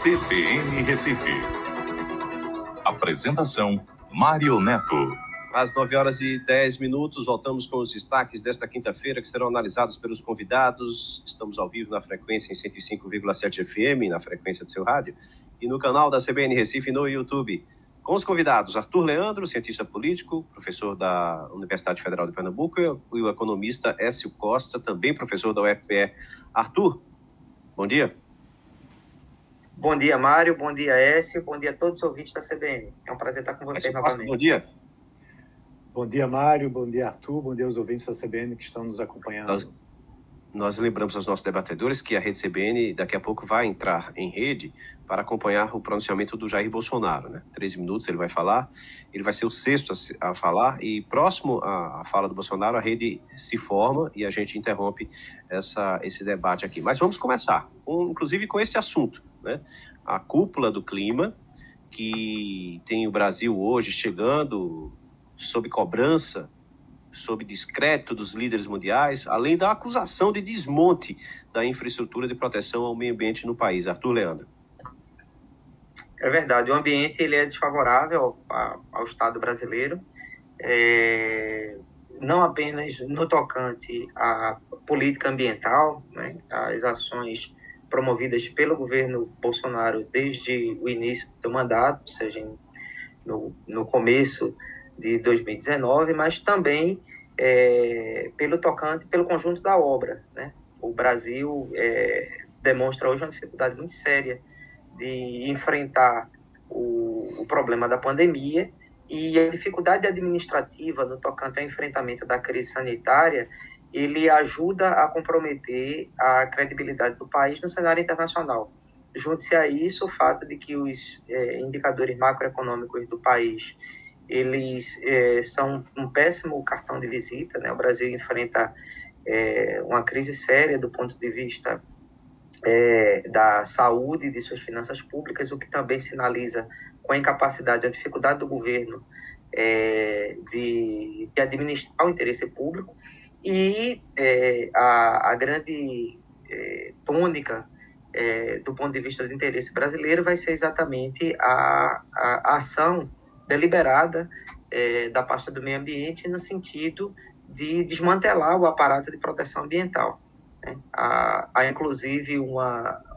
CBN Recife. Apresentação, Mário Neto. Às 9h10, voltamos com os destaques desta quinta-feira, que serão analisados pelos convidados. Estamos ao vivo na frequência em 105,7 FM, na frequência do seu rádio, e no canal da CBN Recife no YouTube. Com os convidados, Arthur Leandro, cientista político, professor da Universidade Federal de Pernambuco, e o economista Écio Costa, também professor da UFPE. Arthur, bom dia. Bom dia, Mário. Bom dia, Écio. Bom dia a todos os ouvintes da CBN. É um prazer estar com vocês novamente. Bom dia. Bom dia, Mário. Bom dia, Arthur. Bom dia aos ouvintes da CBN que estão nos acompanhando. Nós lembramos aos nossos debatedores que a Rede CBN daqui a pouco vai entrar em rede para acompanhar o pronunciamento do Jair Bolsonaro, né? 13 minutos ele vai falar, ele vai ser o sexto a falar, e próximo à fala do Bolsonaro a rede se forma e a gente interrompe esse debate aqui. Mas vamos começar, inclusive com este assunto, né? A cúpula do clima, que tem o Brasil hoje chegando sob cobrança, sob descrédito dos líderes mundiais, além da acusação de desmonte da infraestrutura de proteção ao meio ambiente no país. Arthur Leandro. É verdade, o ambiente ele é desfavorável ao Estado brasileiro, não apenas no tocante à política ambiental, né, as ações promovidas pelo governo Bolsonaro desde o início do mandato, ou seja, no começo de 2019, mas também pelo conjunto da obra, né? O Brasil demonstra hoje uma dificuldade muito séria de enfrentar o problema da pandemia, e a dificuldade administrativa no tocante ao enfrentamento da crise sanitária, ele ajuda a comprometer a credibilidade do país no cenário internacional. Junte-se a isso o fato de que os indicadores macroeconômicos do país eles são um péssimo cartão de visita, né? O Brasil enfrenta uma crise séria do ponto de vista da saúde de suas finanças públicas, o que também sinaliza com a incapacidade, a dificuldade do governo de administrar o interesse público, e a grande tônica do ponto de vista do interesse brasileiro vai ser exatamente a ação deliberada da pasta do meio ambiente no sentido de desmantelar o aparato de proteção ambiental. Né? Há inclusive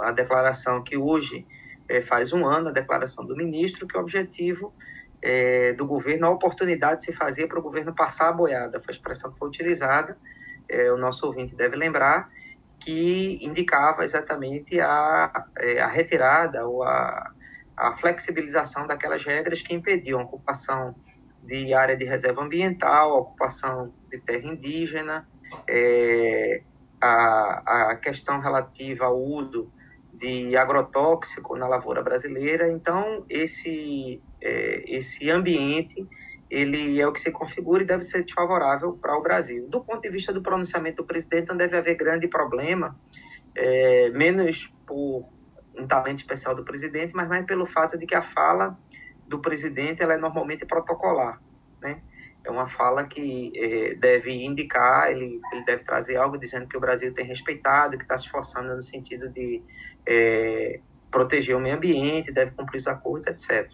a declaração que hoje faz um ano, a declaração do ministro, que o objetivo do governo, a oportunidade de se fazer para o governo passar a boiada, foi a expressão que foi utilizada, o nosso ouvinte deve lembrar, que indicava exatamente a retirada ou a flexibilização daquelas regras que impediam a ocupação de área de reserva ambiental, a ocupação de terra indígena, a questão relativa ao uso de agrotóxico na lavoura brasileira. Então, esse ambiente ele é o que se configura e deve ser desfavorável para o Brasil. Do ponto de vista do pronunciamento do presidente, não deve haver grande problema, menos por um talento especial do presidente, mas mais pelo fato de que a fala do presidente ela é normalmente protocolar, né? É uma fala que deve indicar, ele deve trazer algo dizendo que o Brasil tem respeitado, que está se esforçando no sentido de proteger o meio ambiente, deve cumprir os acordos, etc.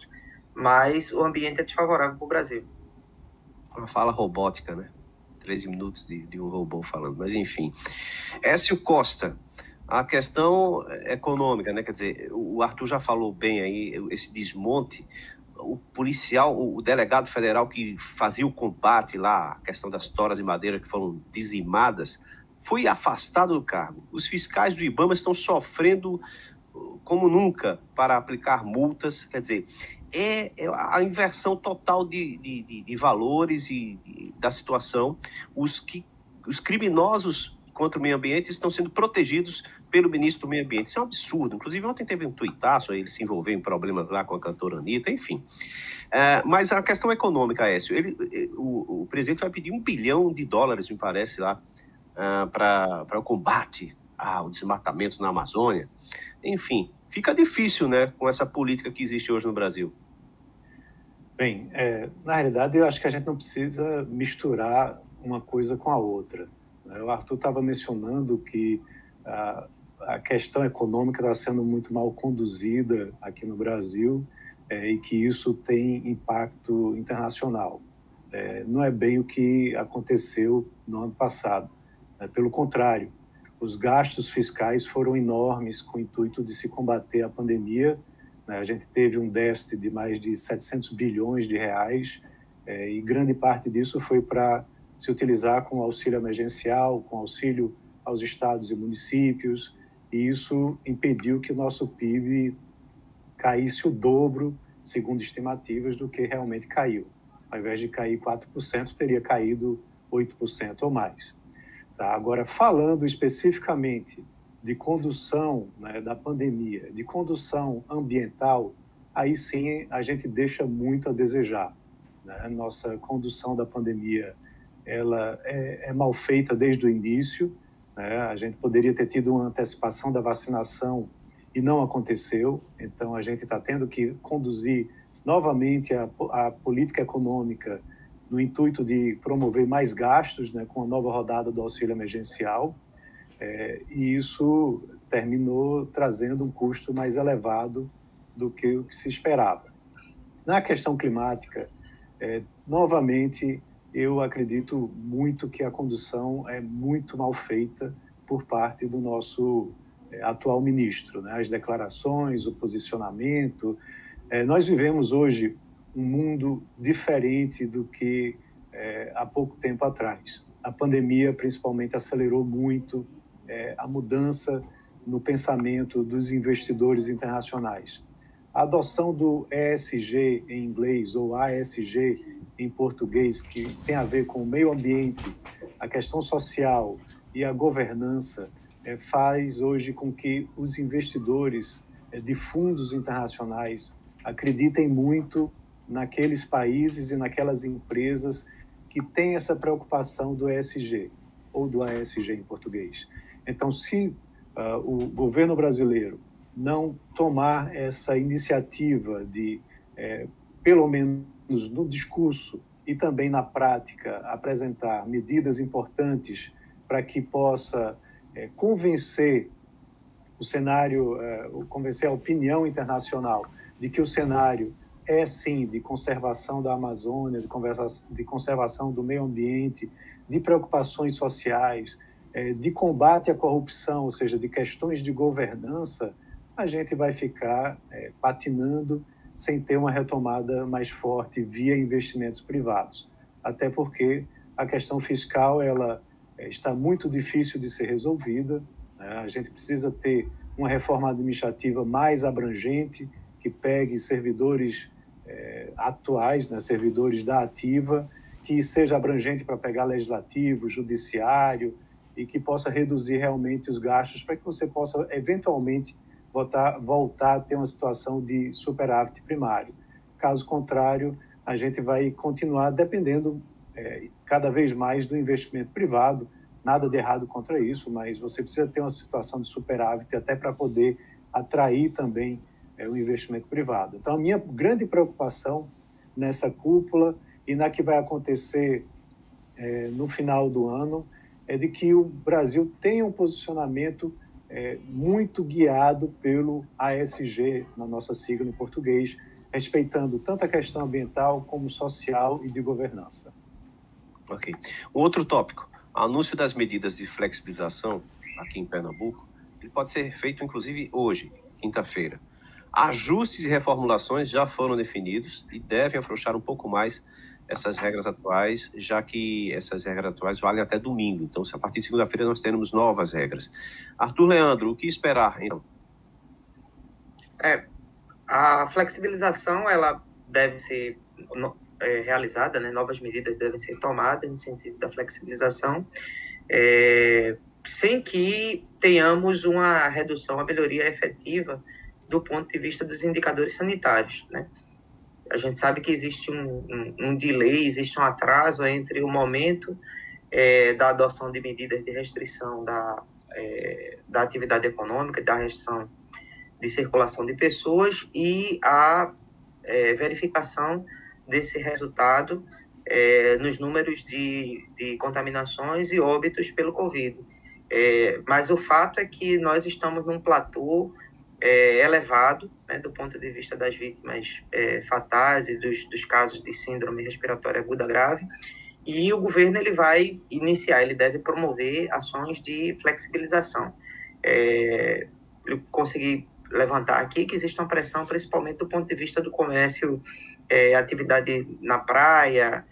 Mas o ambiente é desfavorável para o Brasil. Uma fala robótica, né? 13 minutos de um robô falando, mas enfim. Écio Costa, a questão econômica, né? Quer dizer, o Arthur já falou bem aí, esse desmonte, o policial, o delegado federal que fazia o combate lá, a questão das toras de madeira que foram dizimadas, foi afastado do cargo. Os fiscais do IBAMA estão sofrendo como nunca para aplicar multas, quer dizer, é a inversão total de valores e da situação. Os criminosos contra o meio ambiente estão sendo protegidos pelo ministro do meio ambiente. Isso é um absurdo. Inclusive, ontem teve um tuitaço, ele se envolveu em problemas lá com a cantora Anitta, enfim. Mas a questão econômica, Écio, o presidente vai pedir $1 bilhão, me parece, lá, para o combate ao desmatamento na Amazônia. Enfim, fica difícil, né, com essa política que existe hoje no Brasil. Bem, na realidade, eu acho que a gente não precisa misturar uma coisa com a outra. O Arthur estava mencionando que a questão econômica está sendo muito mal conduzida aqui no Brasil e que isso tem impacto internacional. Não é bem o que aconteceu no ano passado. Pelo contrário, os gastos fiscais foram enormes com o intuito de se combater a pandemia. A gente teve um déficit de mais de 700 bilhões de reais e grande parte disso foi para se utilizar com auxílio emergencial, com auxílio aos estados e municípios, e isso impediu que o nosso PIB caísse o dobro, segundo estimativas, do que realmente caiu. Ao invés de cair 4%, teria caído 8% ou mais. Tá? Agora, falando especificamente de condução, né, da pandemia, de condução ambiental, aí sim a gente deixa muito a desejar. Né? Nossa condução da pandemia ela é mal feita desde o início. Né? A gente poderia ter tido uma antecipação da vacinação e não aconteceu. Então, a gente está tendo que conduzir novamente a política econômica no intuito de promover mais gastos, né, com a nova rodada do auxílio emergencial, e isso terminou trazendo um custo mais elevado do que o que se esperava. Na questão climática, novamente, eu acredito muito que a condução é muito mal feita por parte do nosso atual ministro, né? As declarações, o posicionamento. Nós vivemos hoje um mundo diferente do que há pouco tempo atrás. A pandemia, principalmente, acelerou muito a mudança no pensamento dos investidores internacionais. A adoção do ESG em inglês ou ASG em português, que tem a ver com o meio ambiente, a questão social e a governança, faz hoje com que os investidores de fundos internacionais acreditem muito naqueles países e naquelas empresas que têm essa preocupação do ESG, ou do ASG em português. Então, se o governo brasileiro não tomar essa iniciativa de, pelo menos no discurso e também na prática, apresentar medidas importantes para que possa convencer o cenário, convencer a opinião internacional de que o cenário é, sim, de conservação da Amazônia, de conservação do meio ambiente, de preocupações sociais, de combate à corrupção, ou seja, de questões de governança, a gente vai ficar patinando sem ter uma retomada mais forte via investimentos privados. Até porque a questão fiscal ela está muito difícil de ser resolvida, né? A gente precisa ter uma reforma administrativa mais abrangente, que pegue servidores atuais, né, servidores da ativa, que seja abrangente para pegar legislativo, judiciário, e que possa reduzir realmente os gastos para que você possa, eventualmente, voltar a ter uma situação de superávit primário. Caso contrário, a gente vai continuar dependendo cada vez mais do investimento privado. Nada de errado contra isso, mas você precisa ter uma situação de superávit até para poder atrair também o investimento privado. Então, a minha grande preocupação nessa cúpula e na que vai acontecer no final do ano é de que o Brasil tenha um posicionamento muito guiado pelo ASG, na nossa sigla em português, respeitando tanto a questão ambiental como social e de governança. Ok. Outro tópico, o anúncio das medidas de flexibilização aqui em Pernambuco, ele pode ser feito inclusive hoje, quinta-feira. Ajustes e reformulações já foram definidos e devem afrouxar um pouco mais essas regras atuais, já que essas regras atuais valem até domingo. Então, a partir de segunda-feira nós teremos novas regras. Arthur Leandro, o que esperar, então? A flexibilização ela deve ser realizada, né? Novas medidas devem ser tomadas no sentido da flexibilização, sem que tenhamos uma redução, uma melhoria efetiva do ponto de vista dos indicadores sanitários, né? A gente sabe que existe um delay, existe um atraso entre o momento da adoção de medidas de restrição da atividade econômica, da restrição de circulação de pessoas e a verificação desse resultado nos números de contaminações e óbitos pelo Covid. Mas o fato é que nós estamos num platô elevado, né, do ponto de vista das vítimas fatais e dos casos de síndrome respiratória aguda grave, e o governo ele deve promover ações de flexibilização. Eu consegui levantar aqui que existe uma pressão, principalmente do ponto de vista do comércio, atividade na praia,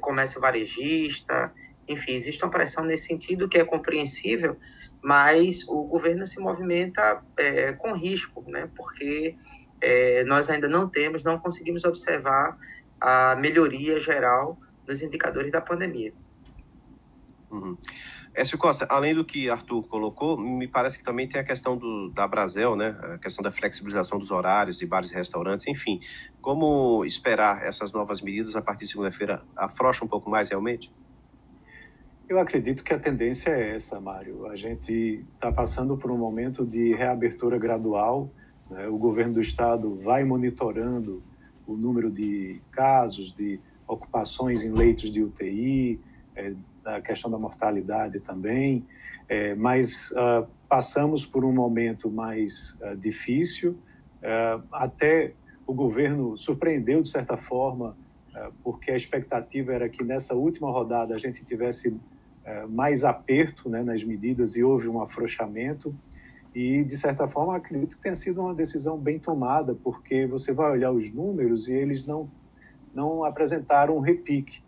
comércio varejista, enfim, existe uma pressão nesse sentido que é compreensível, mas o governo se movimenta com risco, né? Porque nós ainda não conseguimos observar a melhoria geral nos indicadores da pandemia. Uhum. Écio Costa, além do que Arthur colocou, me parece que também tem a questão da Brasel, né? A questão da flexibilização dos horários de bares e restaurantes, enfim. Como esperar essas novas medidas a partir de segunda-feira? Afrouxa um pouco mais realmente? Eu acredito que a tendência é essa, Mário. A gente está passando por um momento de reabertura gradual, né? O governo do estado vai monitorando o número de casos, de ocupações em leitos de UTI, a questão da mortalidade também, mas passamos por um momento mais difícil, até o governo surpreendeu de certa forma, porque a expectativa era que nessa última rodada a gente tivesse mais aperto, né, nas medidas, e houve um afrouxamento, e de certa forma acredito que tenha sido uma decisão bem tomada, porque você vai olhar os números e eles não apresentaram um repique.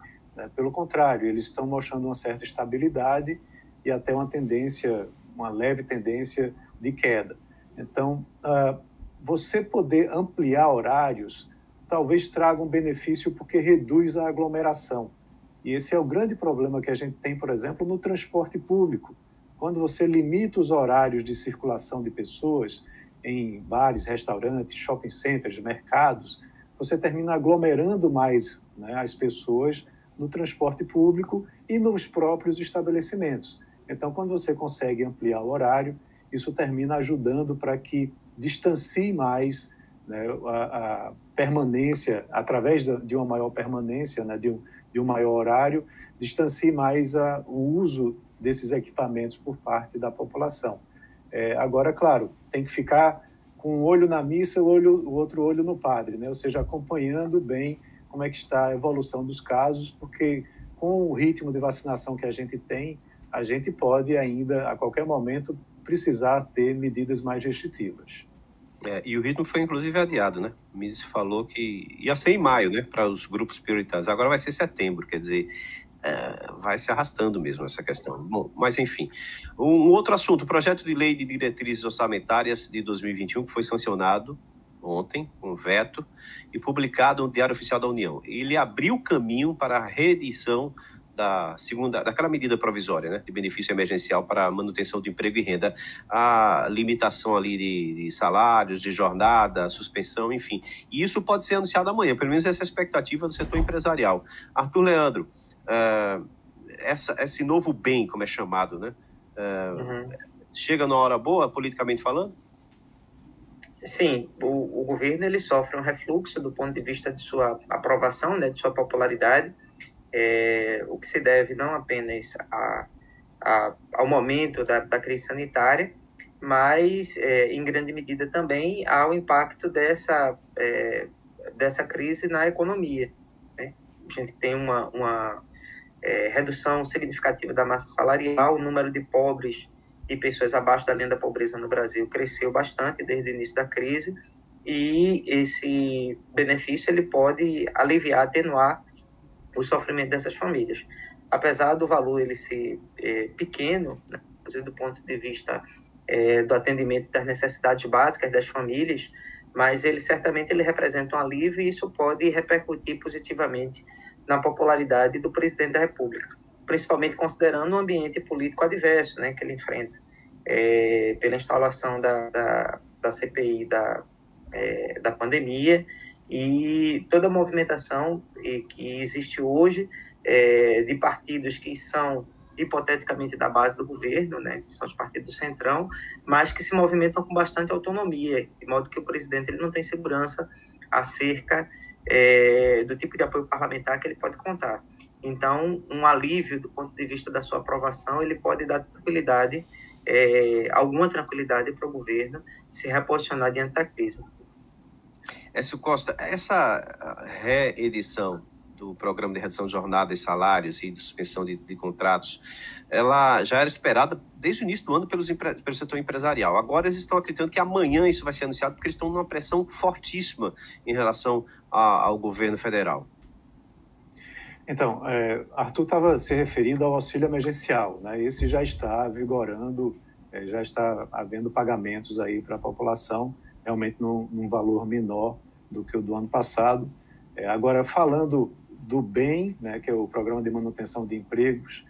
Pelo contrário, eles estão mostrando uma certa estabilidade e até uma leve tendência de queda. Então, você poder ampliar horários talvez traga um benefício porque reduz a aglomeração. E esse é o grande problema que a gente tem, por exemplo, no transporte público. Quando você limita os horários de circulação de pessoas em bares, restaurantes, shopping centers, mercados, você termina aglomerando mais, né, as pessoas no transporte público e nos próprios estabelecimentos. Então, quando você consegue ampliar o horário, isso termina ajudando para que distancie mais, né, a permanência, através de uma maior permanência, né, de um maior horário, distancie mais o uso desses equipamentos por parte da população. Agora, claro, tem que ficar com um olho na missa e o outro olho no padre, né? Ou seja, acompanhando bem como é que está a evolução dos casos, porque com o ritmo de vacinação que a gente tem, a gente pode ainda, a qualquer momento, precisar ter medidas mais restritivas. E o ritmo foi, inclusive, adiado, né? O ministro falou que ia ser em maio, né, para os grupos prioritários. Agora vai ser setembro, quer dizer, vai se arrastando mesmo essa questão. Bom, mas enfim. Um outro assunto, o projeto de lei de diretrizes orçamentárias de 2021, que foi sancionado ontem, com veto, e publicado no Diário Oficial da União. Ele abriu caminho para a reedição daquela medida provisória, né, de benefício emergencial para a manutenção do emprego e renda, a limitação ali de salários, de jornada, suspensão, enfim. E isso pode ser anunciado amanhã, pelo menos essa é a expectativa do setor empresarial. Arthur Leandro, esse novo bem, como é chamado, né, chega na hora boa, politicamente falando? Sim, o governo ele sofre um refluxo do ponto de vista de sua aprovação, né, de sua popularidade, o que se deve não apenas ao momento da crise sanitária, mas, em grande medida, também ao impacto dessa crise na economia, né? A gente tem uma redução significativa da massa salarial, o número de pobres e pessoas abaixo da linha da pobreza no Brasil cresceu bastante desde o início da crise, e esse benefício ele pode aliviar, atenuar o sofrimento dessas famílias. Apesar do valor ele ser pequeno, né, do ponto de vista do atendimento das necessidades básicas das famílias, mas ele certamente representa um alívio, e isso pode repercutir positivamente na popularidade do presidente da República, principalmente considerando o ambiente político adverso, né, que ele enfrenta, pela instalação da CPI da pandemia, e toda a movimentação que existe hoje de partidos que são hipoteticamente da base do governo, né, que são os partidos do Centrão, mas que se movimentam com bastante autonomia, de modo que o presidente ele não tem segurança acerca do tipo de apoio parlamentar que ele pode contar. Então, um alívio do ponto de vista da sua aprovação, ele pode dar tranquilidade, alguma tranquilidade para o governo se reposicionar diante da crise. Écio Costa, essa reedição do Programa de Redução de Jornada e Salários e de suspensão de contratos, ela já era esperada desde o início do ano pelo setor empresarial. Agora eles estão acreditando que amanhã isso vai ser anunciado porque eles estão numa pressão fortíssima em relação ao governo federal. Então, Arthur estava se referindo ao auxílio emergencial, né? Esse já está vigorando, já está havendo pagamentos aí para a população, realmente num valor menor do que o do ano passado. Agora, falando do BEM, né, que é o Programa de Manutenção de Empregos,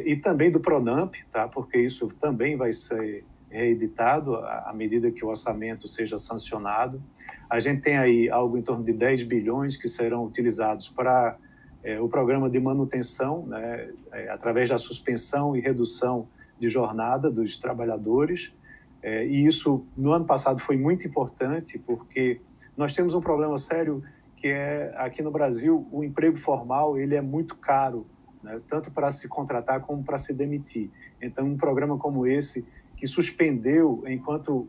e também do PRONAMP, tá? Porque isso também vai ser reeditado à medida que o orçamento seja sancionado. A gente tem aí algo em torno de 10 bilhões que serão utilizados para o programa de manutenção, né, através da suspensão e redução de jornada dos trabalhadores. E isso, no ano passado, foi muito importante, porque nós temos um problema sério que aqui no Brasil, o emprego formal ele é muito caro, né, tanto para se contratar como para se demitir. Então, um programa como esse, que suspendeu enquanto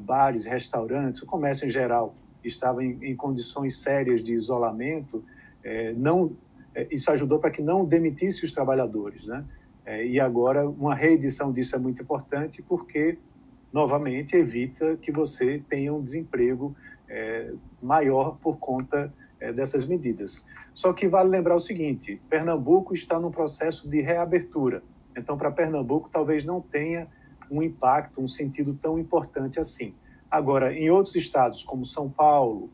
bares, restaurantes, o comércio em geral, estava em condições sérias de isolamento, isso ajudou para que não demitisse os trabalhadores, né? E agora uma reedição disso é muito importante porque, novamente, evita que você tenha um desemprego maior por conta dessas medidas. Só que vale lembrar o seguinte, Pernambuco está num processo de reabertura. Então, para Pernambuco, talvez não tenha um impacto, um sentido tão importante assim. Agora, em outros estados, como São Paulo,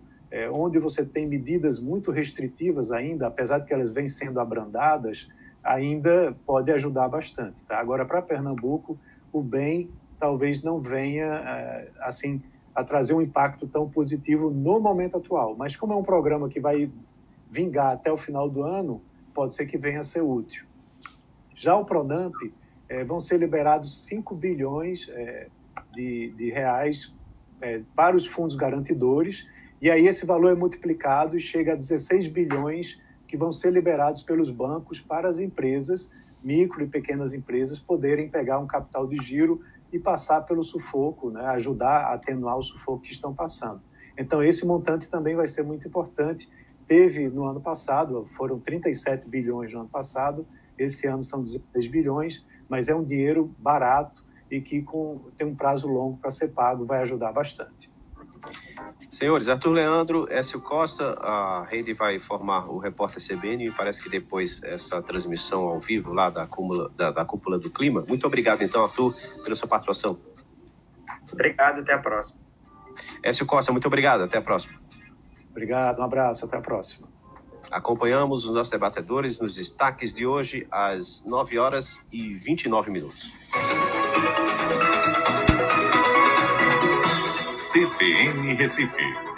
onde você tem medidas muito restritivas ainda, apesar de que elas vêm sendo abrandadas, ainda pode ajudar bastante. Tá? Agora, para Pernambuco, o BEM talvez não venha assim, a trazer um impacto tão positivo no momento atual. Mas como é um programa que vai vingar até o final do ano, pode ser que venha a ser útil. Já o PRONAMP, vão ser liberados 5 bilhões de reais para os fundos garantidores, e aí esse valor é multiplicado e chega a 16 bilhões que vão ser liberados pelos bancos para as empresas, micro e pequenas empresas, poderem pegar um capital de giro e passar pelo sufoco, né, ajudar a atenuar o sufoco que estão passando. Então, esse montante também vai ser muito importante. Teve no ano passado, foram 37 bilhões no ano passado, esse ano são 16 bilhões, mas é um dinheiro barato e que tem um prazo longo para ser pago, vai ajudar bastante. Senhores, Arthur Leandro, Écio Costa, a rede vai formar o repórter CBN e parece que depois essa transmissão ao vivo lá da Cúpula do Clima. Muito obrigado, então, Arthur, pela sua participação. Obrigado, até a próxima. Écio Costa, muito obrigado, até a próxima. Obrigado, um abraço, até a próxima. Acompanhamos os nossos debatedores nos destaques de hoje às 9h29. CBN Recife.